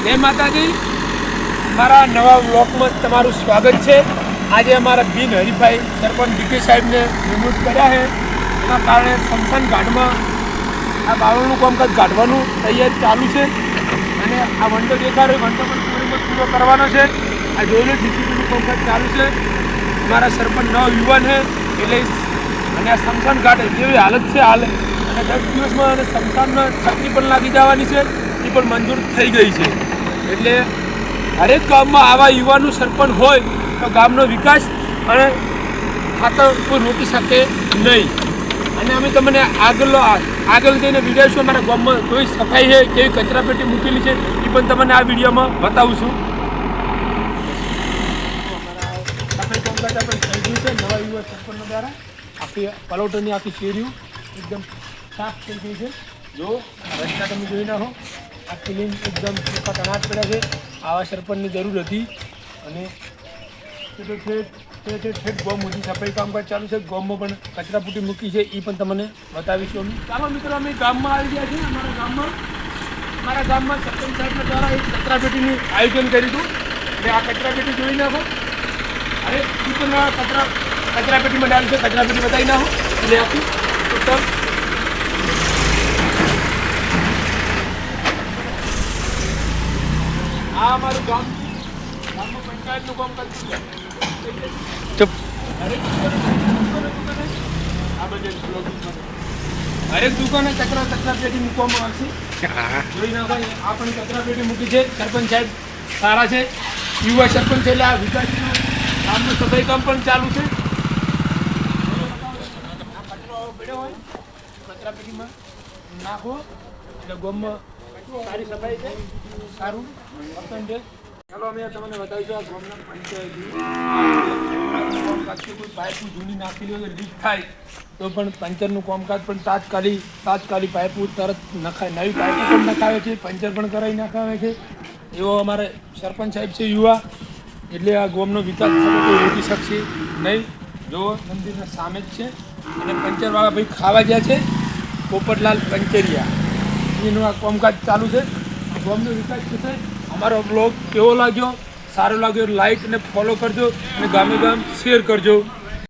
જય માતાજી, મારા નવા બ્લોગમાં તમારું સ્વાગત છે। આજે અમારા બિન હરીફાઈ સરપંચ ડીકે સાહેબને નિમણૂક કર્યા છે, એના કારણે સ્મશાન ઘાટમાં આ બાવળનું કામકાજ કાઢવાનું તૈયારી ચાલુ છે અને આ વંડો દેખાડ્યો વંડો પણ પૂરો કરવાનો છે। આ જોઈને ડીસીપીનું કામકાજ ચાલુ છે। મારા સરપંચ નવ યુવાન છે એટલે અને આ સ્મશાન ઘાટ જેવી હાલત છે હાલ અને 10 દિવસમાં અને સ્મશાનમાં છત્રી પણ લાગી જવાની છે, એ પણ મંજૂર થઈ ગઈ છે। એટલે હરેક ગામમાં આવા યુવાનું સરપંચ હોય તો ગામનો વિકાસ અને ખાતર કોઈ રોકી શકે નહીં। અને અમે તમને આગળ જઈને વિડીયો છું અમારા ગામમાં કોઈ સફાઈ છે, કેવી કચરાપેટી મૂકેલી છે એ પણ તમને આ વિડીયોમાં બતાવું છું। સફાઈ કામકાજ આપણે થઈ ગયું છે નવા યુવા સરપંચ દ્વારા। આખી પલોટોની આખી શેરીઓ એકદમ સાફ થઈ ગઈ છે। જો રસ્તા તમે જોઈ નાખો, આ ક્લીન એકદમ ચોખ્ખા અનાજ પડ્યા છે। આવા સરપંચની જરૂર હતી અને ઠેઠ ગોમ સુધી સફાઈ કામકાજ ચાલુ છે। ગોમમાં પણ કચરાપુટી મૂકી છે એ પણ તમને બતાવીશું અમે। ચાલો મિત્રો, અમે ગામમાં આવી ગયા છીએ। અમારા ગામમાં સરપંચ સાહેબના દ્વારા એક કચરાપેટીનું આયોજન કર્યું હતું એટલે આ કચરાપેટી જોઈ નાખો। અરે એ પણ કચરાપેટીમાં ડાલ છે, કચરાપેટી બતાવી નાખો એટલે આખી ટોટલ આ અમારું ગામમાં પંચાયતનું કામ કરતું ચૂપ હરેક દુકાને કચરાપેટી મૂકવામાં આવશે। જોઈ ના ભાઈ, આ પણ કચરાપેટી મૂકી છે। સરપંચ સાહેબ સારા છે, યુવા સરપંચ છે એટલે આ વિકાસનું ગામનું સફાઈ કામ પણ ચાલુ છે। કચરો પડ્યો હોય કચરાપેટીમાં નાખો એટલે ગામમાં સારી સફાઈ છે, સારું વર્તન છે। ચાલો અમે તમને બતાવીશું આ ગામના પંચાયત કોઈ પાઇપ જૂની નાખેલી હોય લીક થાય તો પણ પંચરનું કામકાજ પણ તાત્કાલિક પાઇપો તરત નખાય, નવી પાઇપો પણ નખાવે છે, પંચર પણ કરાવી નાખાવે છે। એવો અમારે સરપંચ સાહેબ છે યુવા, એટલે આ ગામનો વિકાસ થતો કોઈ રોકી શકશે નહીં। જો મંદિરના સામે જ છે અને પંચરવાળા ભાઈ ખાવા ગયા છે, પોપટલાલ પંચરિયા, એનું આ કામકાજ ચાલુ છે। ગામનો વિકાસ થશે। અમારો બ્લોગ કેવો લાગ્યો, સારો લાગ્યો લાઈક અને ફોલો કરજો અને ગામે ગામ શેર કરજો।